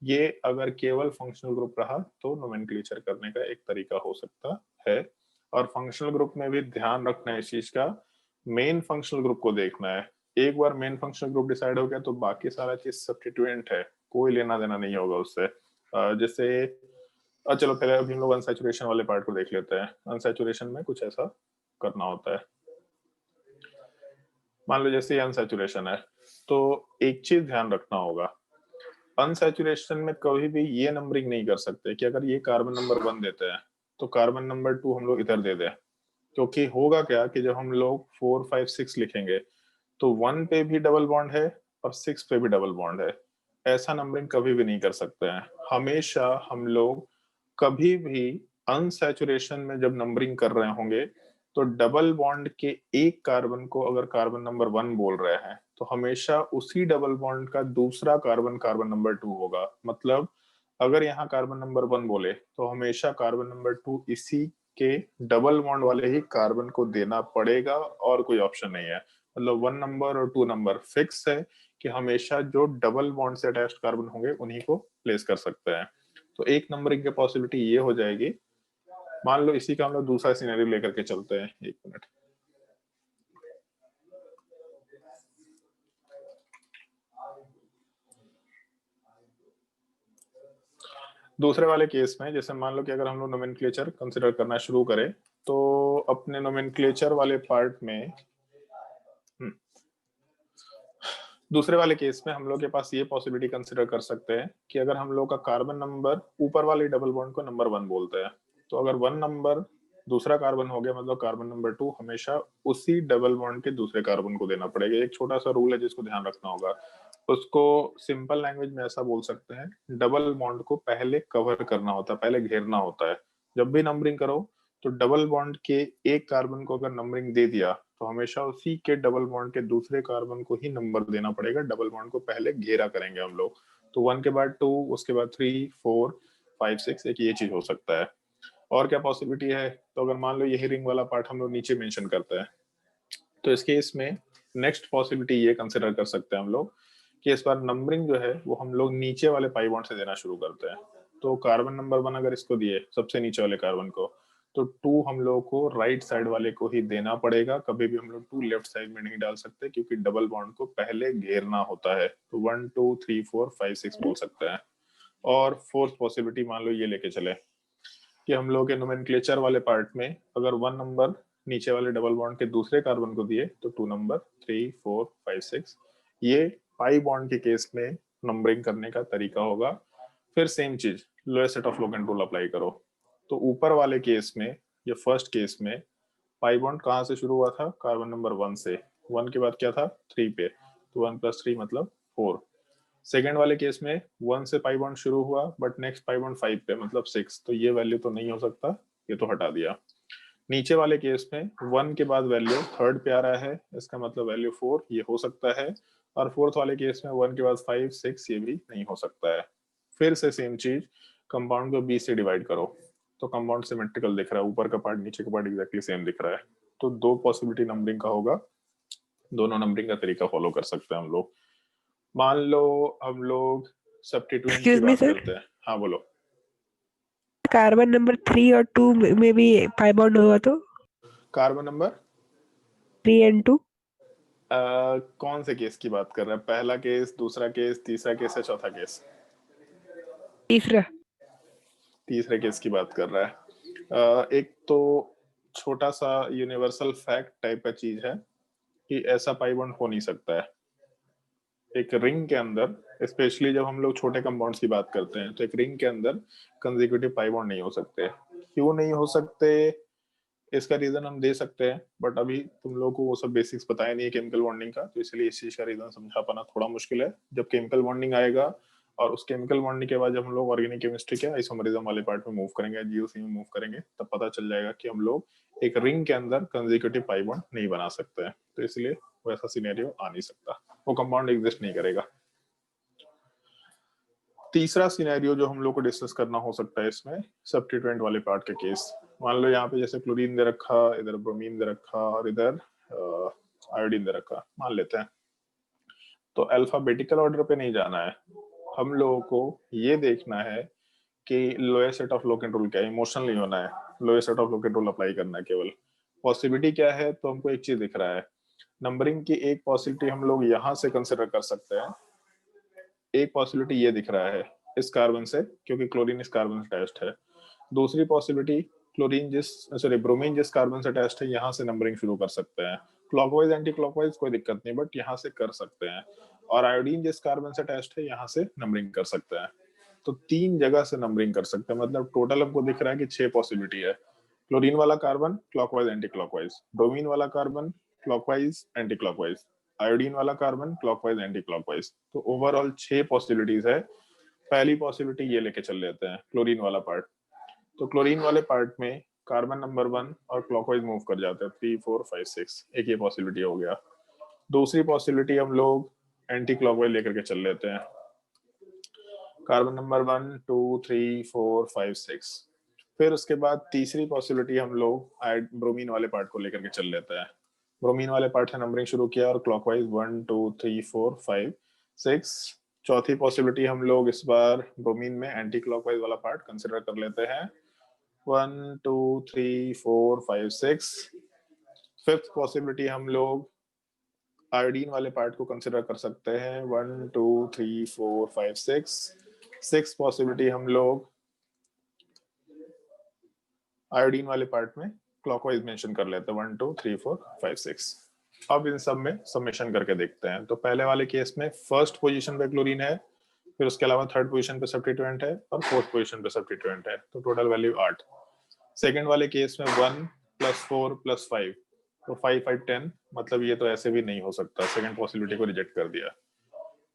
ये अगर केवल फंक्शनल ग्रुप रहा तो नोमेनक्लेचर करने का एक तरीका हो सकता है। और फंक्शनल ग्रुप में भी ध्यान रखना है इस चीज का, मेन फंक्शनल ग्रुप को देखना है। एक बार मेन फंक्शनल ग्रुप डिसाइड हो गया तो बाकी सारा चीज सब्स्टिट्यूएंट है, कोई लेना देना नहीं होगा उससे। जैसे चलो पहले अभी हम लोग अनसैचुरेशन वाले पार्ट को देख लेते हैं। अनसैचुरेशन में कुछ ऐसा करना होता है, मान लो जैसे अनसैचुरेशन है, तो एक चीज ध्यान रखना होगा, अनसैचुरेशन में कभी भी ये नंबरिंग नहीं कर सकते कि अगर ये कार्बन नंबर 1 देते हैं तो कार्बन नंबर 2 हम लोग इधर दे दें, क्योंकि होगा क्या कि जब हम लोग 4, 5, 6 लिखेंगे तो 1 पे भी डबल बॉन्ड है और 6 पे भी डबल बॉन्ड है। ऐसा नंबरिंग कभी भी नहीं कर सकते हैं। हमेशा हम लोग कभी भी अनसैचुरेशन में जब नंबरिंग कर रहे होंगे तो डबल बॉन्ड के एक कार्बन को अगर कार्बन नंबर 1 बोल रहे हैं तो हमेशा उसी डबल बॉन्ड का दूसरा कार्बन कार्बन नंबर 2 होगा। मतलब अगर यहाँ कार्बन नंबर 1 बोले तो हमेशा कार्बन नंबर 2 इसी के डबल बॉन्ड वाले ही कार्बन को देना पड़ेगा और कोई ऑप्शन नहीं है। मतलब 1 नंबर और 2 नंबर फिक्स है कि हमेशा जो डबल बॉन्ड से अटैच्ड कार्बन होंगे उन्हीं को प्लेस कर सकते हैं। तो एक नंबरिंग की पॉसिबिलिटी ये हो जाएगी। मान लो इसी का हम लोग दूसरा सिनेरियो लेकर के चलते हैं, 1 मिनट। दूसरे वाले केस में जैसे मान लो कि अगर हम लोग नोमेनक्लेचर कंसिडर करना शुरू करें तो अपने नोमेनक्लेचर वाले पार्ट में दूसरे वाले केस में हम लोग के पास ये पॉसिबिलिटी कंसिडर कर सकते हैं कि अगर हम लोग का कार्बन नंबर ऊपर वाले डबल बॉन्ड को नंबर 1 बोलते हैं, तो अगर 1 नंबर दूसरा कार्बन हो गया मतलब कार्बन नंबर 2 हमेशा उसी डबल बॉन्ड के दूसरे कार्बन को देना पड़ेगा। एक छोटा सा रूल है जिसको ध्यान रखना होगा। उसको सिंपल लैंग्वेज में ऐसा बोल सकते हैं, डबल बॉन्ड को पहले कवर करना होता है, पहले घेरना होता है। जब भी नंबरिंग करो तो डबल बॉन्ड के एक कार्बन को अगर नंबरिंग दे दिया तो हमेशा उसी के डबल बॉन्ड के दूसरे कार्बन को ही नंबर देना पड़ेगा। डबल बॉन्ड को पहले घेरा करेंगे हम लोग। तो 1 के बाद 2, उसके बाद 3, 4, 5, 6, एक ये चीज हो सकता है। और क्या पॉसिबिलिटी है, तो अगर मान लो यही रिंग वाला पार्ट हम लोग नीचे मेंशन करते हैं तो इस केस में नेक्स्ट पॉसिबिलिटी ये कंसिडर कर सकते हैं हम लोग कि इस बार नंबरिंग जो है वो हम लोग नीचे वाले पाई बॉन्ड से देना शुरू करते हैं। तो कार्बन नंबर 1 अगर इसको दिए सबसे नीचे वाले कार्बन को, तो 2 हम लोग को राइट साइड वाले को ही देना पड़ेगा। कभी भी हम लोग 2 लेफ्ट साइड में नहीं डाल सकते क्योंकि डबल बॉन्ड को पहले घेरना होता है। तो 1, 2, 3, 4, 5, 6 बोल सकते हैं। और फोर्थ पॉसिबिलिटी मान लो ये लेके चले कि हम लोग के नोमेनक्लेचर वाले पार्ट में अगर 1 नंबर नीचे वाले डबल बॉन्ड के दूसरे कार्बन को दिए तो 2 नंबर, 3, 4, 5, 6 ये पाई बॉन्ड के केस में नंबरिंग करने का तरीका होगा। फिर सेम चीज lowest set of locant rule apply करो। तो ऊपर वाले केस में या फर्स्ट केस में पाई बॉन्ड कहाँ से शुरू हुआ था, कार्बन नंबर 1 से। 1 के बाद क्या था, 3 पे, तो 1 + 3 मतलब 4। सेकेंड वाले केस में 1 से पाई बॉन्ड शुरू हुआ बट नेक्स्ट पाई बॉन्ड 5 पे मतलब 6, तो ये वैल्यू तो नहीं हो सकता, ये तो हटा दिया। नीचे वाले केस में 1 के बाद वैल्यू थर्ड पे आ रहा है, इसका मतलब वैल्यू 4, ये हो सकता है। और फोर्थ वाले केस में 1 के बाद 5, 6 ये भी नहीं हो सकता है। फिर से सेम चीज, कंपाउंड को 20 से डिवाइड करो तो कंपाउंड सिमेट्रिकल दिख रहा है, ऊपर का पार्ट नीचे का पार्ट एग्जैक्टली सेम दिख रहा है। तो 2 पॉसिबिलिटी नंबरिंग का होगा, दोनों नंबरिंग का तरीका फॉलो कर सकते हैं हम लोग। मान लो हम लोग सब्स्टिट्यूएंट की एक्सक्यूज मी बात सर, करते हैं। हाँ बोलो। कार्बन नंबर 3 और 2 में भी पाई बॉन्ड होगा तो कार्बन नंबर 3 and 2 कौन से केस की बात कर रहे हैं, पहला केस, दूसरा केस, तीसरा केस है, चौथा केस? तीसरा। तीसरे केस की बात कर रहा है। एक तो छोटा सा यूनिवर्सल फैक्ट टाइप का चीज है कि ऐसा पाई बॉन्ड हो नहीं सकता है एक रिंग के अंदर। स्पेशली जब हम लोग छोटे कंपाउंड्स की बात करते हैं तो एक रिंग के अंदर कंसेक्यूटिव पाई बॉन्ड नहीं हो सकते। क्यों नहीं हो सकते, इसका रीजन हम दे सकते हैं बट अभी तुम लोगों को वो सब बेसिक्स बताया नहीं है केमिकल बॉन्डिंग का, तो इसलिए इस चीज का रीजन समझा पाना थोड़ा मुश्किल है। जब केमिकल बॉन्डिंग आएगा और उस केमिकल बॉन्डिंग के बाद जब हम लोग ऑर्गेनिक केमिस्ट्री के आइसोमरिज्म वाले पार्ट में मूव करेंगे, जीओसी में मूव करेंगे, तब पता चल जाएगा कि हम लोग एक रिंग के अंदर कंसेक्यूटिव पाई बॉन्ड नहीं बना सकते हैं। तो इसलिए वैसा सिनेरियो आ नहीं सकता, वो कंपाउंड एग्जिस्ट नहीं करेगा। तीसरा सिनेरियो जो हम लोग को डिस्कस करना हो सकता है इसमें सब्स्टिट्यूएंट वाले पार्ट का केस। मान लो यहाँ पे जैसे क्लोरीन दे रखा, इधर ब्रोमीन दे रखा और इधर आयोडीन दे रखा, मान लेते हैं। तो अल्फाबेटिकल ऑर्डर पे नहीं जाना है, हम लोगों को ये देखना है कि lowest set of locant rule क्या है। इमोशनल नहीं होना है, lowest set of locant rule apply करना है केवल। पॉसिबिलिटी क्या है, तो हमको एक चीज दिख रहा है, नंबरिंग की एक पॉसिबिलिटी हम लोग यहाँ से कंसिडर कर सकते हैं। एक पॉसिबिलिटी ये दिख रहा है इस कार्बन से, क्योंकि क्लोरीन इस कार्बन से अटैच्ड है। दूसरी पॉसिबिलिटी, ब्रोमीन जिस कार्बन से अटैच्ड है, यहाँ से नंबरिंग शुरू कर सकते हैं। क्लॉकवाइज एंटी क्लॉकवाइज कोई दिक्कत नहीं, बट यहाँ से कर सकते हैं। और आयोडीन जिस कार्बन से अटैच्ड है, यहाँ से नंबरिंग कर सकते हैं। तो 3 जगह से नंबरिंग कर सकते हैं, मतलब टोटल हमको दिख रहा है कि 6 पॉसिबिलिटी है। क्लोरीन वाला carbon clockwise anti clockwise, bromine वाला carbon clockwise anti clockwise, iodine वाला कार्बन क्लॉकवाइज एंटी क्लॉकवाइज। तो ओवरऑल 6 पॉसिबिलिटीज है। पहली पॉसिबिलिटी ये लेके चल लेते हैं, क्लोरीन वाला पार्ट। तो क्लोरीन वाले पार्ट में कार्बन नंबर 1 और क्लॉकवाइज मूव कर जाते हैं, 3 4 5 6, एक ये पॉसिबिलिटी हो गया। दूसरी पॉसिबिलिटी हम लोग एंटी क्लॉकवाइज लेकर के चल लेते हैं, कार्बन नंबर 1 2 3 4 5 6। फिर उसके बाद तीसरी पॉसिबिलिटी हम लोग ब्रोमीन वाले पार्ट को लेकर के चल लेते हैं। ब्रोमीन वाले पार्ट से नंबरिंग शुरू किया और क्लॉकवाइज 1 2 3 4 5 6। चौथी पॉसिबिलिटी हम लोग इस बार ब्रोमीन में एंटी क्लॉकवाइज वाला पार्ट कंसिडर कर लेते हैं, 1 2 3 4 5 6। फिफ्थ पॉसिबिलिटी हम लोग आयोडीन वाले पार्ट को कंसिडर कर सकते हैं, 1 2 3 4 5 6। सिक्स पॉसिबिलिटी हम लोग आयोडीन वाले पार्ट में क्लॉकवाइज मेंशन कर लेते हैं, 1 2 3 4 5 6। अब इन सब में समेशन करके देखते हैं। तो पहले वाले केस में फर्स्ट पोजीशन पे क्लोरीन है, फिर उसके अलावा थर्ड पोजीशन पे सब्स्टिट्यूएंट है और फोर्थ पोजीशन पे सब्स्टिट्यूएंट है, तो टोटल वैल्यू 8। सेकंड वाले केस में 1 + 4 + 5, तो 5 5 10, मतलब ये तो ऐसे भी नहीं हो सकता, सेकंड पॉसिबिलिटी को रिजेक्ट कर दिया।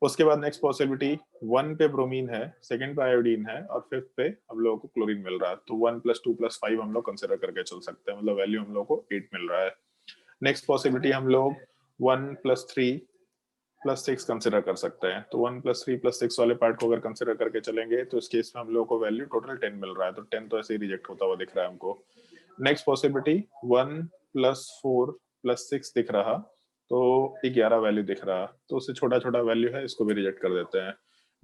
उसके बाद नेक्स्ट पॉसिबिलिटी 1 पे ब्रोमीन है, सेकंड पे आयोडीन है और फिफ्थ पे हम लोगों को क्लोरीन मिल रहा है, तो 1 + 2 + 5 हम लोग कंसिडर करके चल सकते हैं, मतलब वैल्यू हम लोग को 8 मिल रहा है। नेक्स्ट पॉसिबिलिटी हम लोग 1 + 3 + 6 कंसिडर कर सकते हैं, तो 1 + 3 + 6 वाले पार्ट को अगर कंसिडर करके चलेंगे तो इस केस में हम लोग को वैल्यू टोटल 10 मिल रहा है, तो 10 तो ऐसे ही रिजेक्ट होता हुआ दिख रहा है हमको। नेक्स्ट पॉसिबिलिटी 1 + 4 + 6 दिख रहा, तो 11 वैल्यू दिख रहा, तो उससे छोटा छोटा वैल्यू है, इसको भी रिजेक्ट कर देते हैं।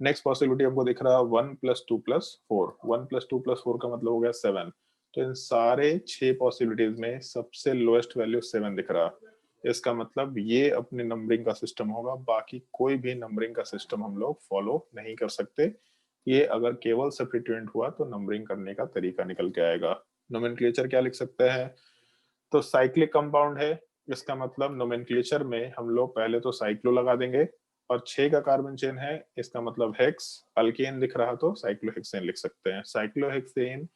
नेक्स्ट पॉसिबिलिटी हमको दिख रहा 1 + 2 + 4, 1 + 2 + 4 का मतलब हो गया 7। तो इन सारे 6 पॉसिबिलिटीज में सबसे लोएस्ट वैल्यू 7 दिख रहा, इसका मतलब ये अपने नंबरिंग का सिस्टम होगा, बाकी कोई भी नंबरिंग का सिस्टम हम लोग फॉलो नहीं कर सकते। ये अगर केवल सब्स्टिट्यूएंट हुआ तो नंबरिंग करने का तरीका निकल के आएगा। नोमेनक्लेचर क्या लिख सकते हैं, तो साइक्लिक कंपाउंड है, इसका मतलब नोमेनक्लेचर में हम लोग पहले तो साइक्लो लगा देंगे, और 6 का कार्बन चेन है, इसका मतलब हेक्स। अल्केन दिख रहा तो साइक्लोहेक्सेन लिख सकते हैं, साइक्लोहेक्सेन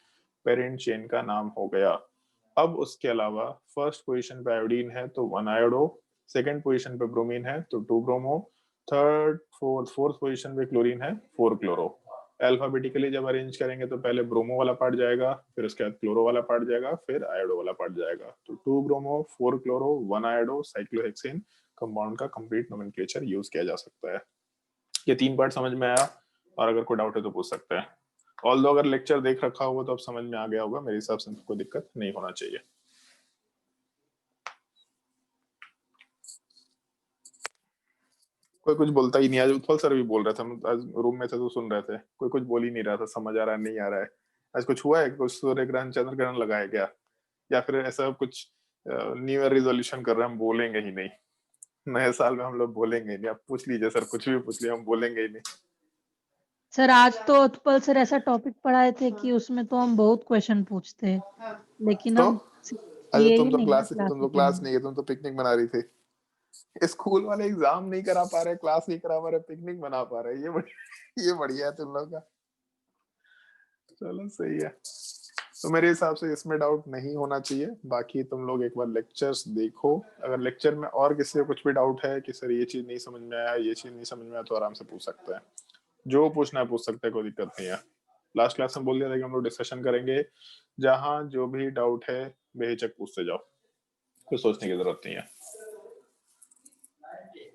पेरेंट चेन का नाम हो गया। अब उसके अलावा फर्स्ट पोजीशन पे आयोडीन है तो 1 आयोडो, सेकंड पोजीशन पे ब्रोमीन है तो 2 ब्रोमो, थर्ड फोर्थ पोजीशन पे क्लोरीन है 4 क्लोरो। अल्फाबेटिकली जब अरेंज करेंगे तो पहले ब्रोमो वाला पार्ट जाएगा, फिर उसके बाद क्लोरो वाला पार्ट जाएगा, फिर आयोडो वाला पार्ट जाएगा, तो 2 bromo 4 chloro 1 iodo cyclohexane compound का कंप्लीट नोमेनक्लेचर यूज किया जा सकता है। ये 3 पार्ट समझ में आया, और अगर कोई डाउट है तो पूछ सकते हैं। ऑल्दो अगर लेक्चर देख रखा होगा तो अब समझ में आ गया होगा, मेरे हिसाब से कोई दिक्कत नहीं होना चाहिए। कोई कुछ बोलता ही नहीं, आज उत्पल सर भी बोल रहे थे, हम आज रूम में थे तो सुन रहे थे, कोई कुछ बोल ही नहीं रहा था, समझ आ रहा है नहीं आ रहा है। आज कुछ हुआ है, कुछ सूर्य ग्रहण चंद्र ग्रहण लगा है क्या, या फिर ऐसा कुछ न्यू ईयर रिजोल्यूशन कर रहे हैं हम बोलेंगे ही नहीं, नए साल में हम लोग बोलेंगे ही नहीं। आप पूछ लीजिए सर, कुछ भी पूछ लीजिए, हम बोलेंगे ही नहीं। सर आज तो उत्पल सर ऐसा टॉपिक पढ़ाए थे कि उसमें तो हम बहुत क्वेश्चन पूछते हैं, लेकिन तो हम अरे ये तुम ही तो नहीं क्लास क्लास नहीं है, तुम तो पिकनिक बना रही थी। स्कूल वाले एग्जाम नहीं करा पा रहे, क्लास नहीं करा पा रहे, पिकनिक बना पा रहे, ये बढ़िया है तुम लोग का। चलो सही है, तो मेरे हिसाब से इसमें डाउट नहीं होना चाहिए। बाकी तुम लोग एक बार लेक्चर्स देखो, अगर लेक्चर में और किसी को कुछ भी डाउट है कि सर ये चीज नहीं समझ में आया, ये चीज नहीं समझ में आया, तो आराम से पूछ सकते हैं, जो पूछना है पूछ सकते हैं, कोई दिक्कत नहीं है। लास्ट क्लास में बोल दिया था कि हम लोग डिस्कशन करेंगे, जहां जो भी डाउट है बेहिचक पूछते जाओ, कुछ सोचने की जरूरत नहीं है।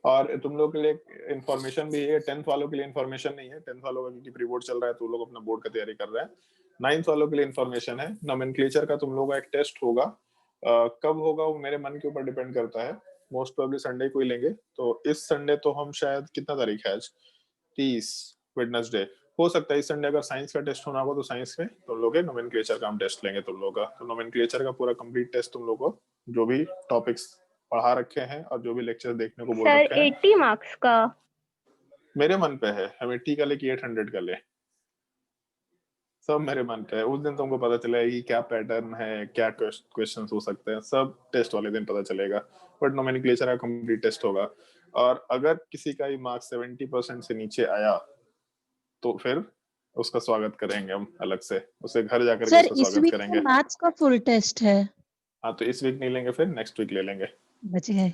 और तुम लोग के लिए इन्फॉर्मेशन भी है, 10th वालों के लिए इन्फॉर्मेशन नहीं है, 10th वालों का क्योंकि प्री बोर्ड चल रहा है तो लोग अपना बोर्ड का तैयारी कर रहे हैं। 9th वालों के लिए इन्फॉर्मेशन है, नोमेनक्लेचर का तुम लोगों का एक टेस्ट होगा, कब होगा वो मेरे मन के ऊपर डिपेंड करता है, मोस्ट प्रोबेबली संडे को ही लेंगे। तो इस संडे तो हम शायद, कितना तारीख है आज, 30, वेडनेसडे, हो सकता है इस संडे अगर साइंस का टेस्ट होना होगा तो साइंस में तुम लोग नोमेनक्लेचर का हम टेस्ट लेंगे तुम लोग का। तो नोमेनक्लेचर का पूरा कंप्लीट टेस्ट तुम लोग को जो भी टॉपिक्स पढ़ा रखे हैं और जो भी लेक्चर देखने को बोल सर रखे हैं, 80 मार्क्स का मेरे मन पे है, हम 80 का ले कि 800 का ले, सब मेरे मन पे है। उस दिन तुमको पता चलेगा कि क्या पैटर्न है, क्या क्वेश्चंस हो सकते हैं, सब टेस्ट वाले दिन पता चलेगा। बट नोमेनक्लेचर का कंप्लीट टेस्ट होगा, और अगर किसी का भी मार्क्स 70% से नीचे आया तो फिर उसका स्वागत करेंगे हम अलग से, उसे घर जाकर के सर उसका इस स्वागत वीक करेंगे। मैथ्स का फुल टेस्ट है। हाँ, तो इस वीक नहीं लेंगे, फिर नेक्स्ट वीक ले लेंगे। बच गए।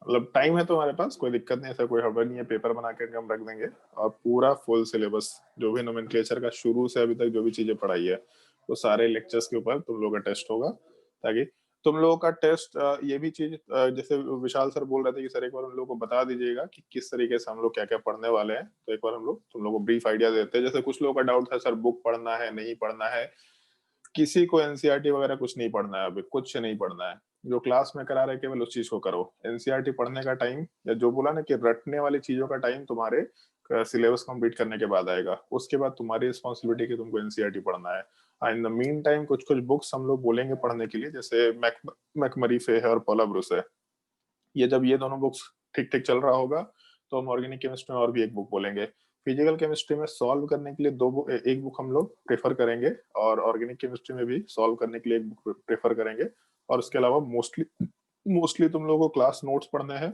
मतलब टाइम है तुम्हारे पास, कोई दिक्कत नहीं, ऐसा कोई हड़बड़ नहीं है, पेपर बना के हम रख देंगे और पूरा फुल सिलेबस जो भी नोमेनक्लेचर का शुरू से अभी तक जो भी चीजें पढ़ाई है वो सारे लेक्चर्स के ऊपर तुम लोगों का टेस्ट होगा, ताकि तुम लोगों का टेस्ट ये भी चीज जैसे विशाल सर बोल रहे थे कि सर एक बार हम लोग को बता दीजिएगा कि किस तरीके से हम लोग क्या क्या पढ़ने वाले हैं, तो एक बार हम लोग तुम लोग को ब्रीफ आइडिया देते हैं। जैसे कुछ लोगों का डाउट था सर बुक पढ़ना है नहीं पढ़ना है, किसी को एनसीईआरटी वगैरह कुछ नहीं पढ़ना है, अभी कुछ नहीं पढ़ना है, जो क्लास में करा रहे केवल उस चीज को करो। एनसीईआरटी पढ़ने का टाइम, या जो बोला ना कि रटने वाली चीजों का टाइम तुम्हारे सिलेबस कंप्लीट करने के बाद आएगा, उसके बाद तुम्हारी रिस्पॉन्सिबिलिटी कि तुमको एनसीईआरटी पढ़ना है। इन द मीन टाइम कुछ कुछ बुक्स हम लोग बोलेंगे पढ़ने के लिए, जैसे मैकमरी फे है और पॉला ब्रूस है, ये जब ये दोनों बुक्स ठीक ठीक चल रहा होगा तो हम ऑर्गेनिक केमिस्ट्री में और भी एक बुक बोलेंगे। फिजिकल केमिस्ट्री में सॉल्व करने के लिए एक बुक हम लोग प्रेफर करेंगे, और ऑर्गेनिक केमिस्ट्री में भी सॉल्व करने के लिए एक बुक प्रेफर करेंगे। और उसके अलावा मोस्टली तुम लोगों को क्लास नोट्स पढ़ने हैं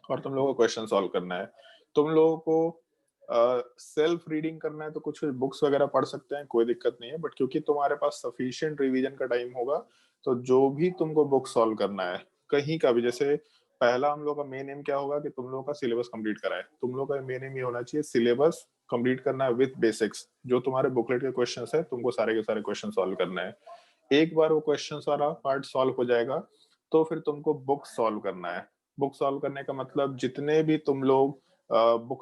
और तुम लोगों को क्वेश्चन सॉल्व करना है। तुम लोगों को सेल्फ रीडिंग करना है तो कुछ बुक्स वगैरह पढ़ सकते हैं, कोई दिक्कत नहीं है, बट क्योंकि तुम्हारे पास सफिशिएंट रिवीजन का टाइम होगा तो जो भी तुमको बुक सॉल्व करना है कहीं का भी, जैसे पहला हम लोग का मेन एम क्या होगा कि तुम लोग का सिलेबस कंप्लीट कराए, तुम लोग का मेन एम ये होना चाहिए सिलेबस कंप्लीट करना है विद बेसिक्स। जो तुम्हारे बुकलेट के क्वेश्चंस है तुमको सारे के सारे क्वेश्चन सॉल्व करना है। एक बार वो क्वेश्चन सारा पार्ट सॉल्व हो जाएगा तो फिर तुमको बुक सॉल्व करना है। बुक सॉल्व करने का मतलब जितने भी तुम लोग बुक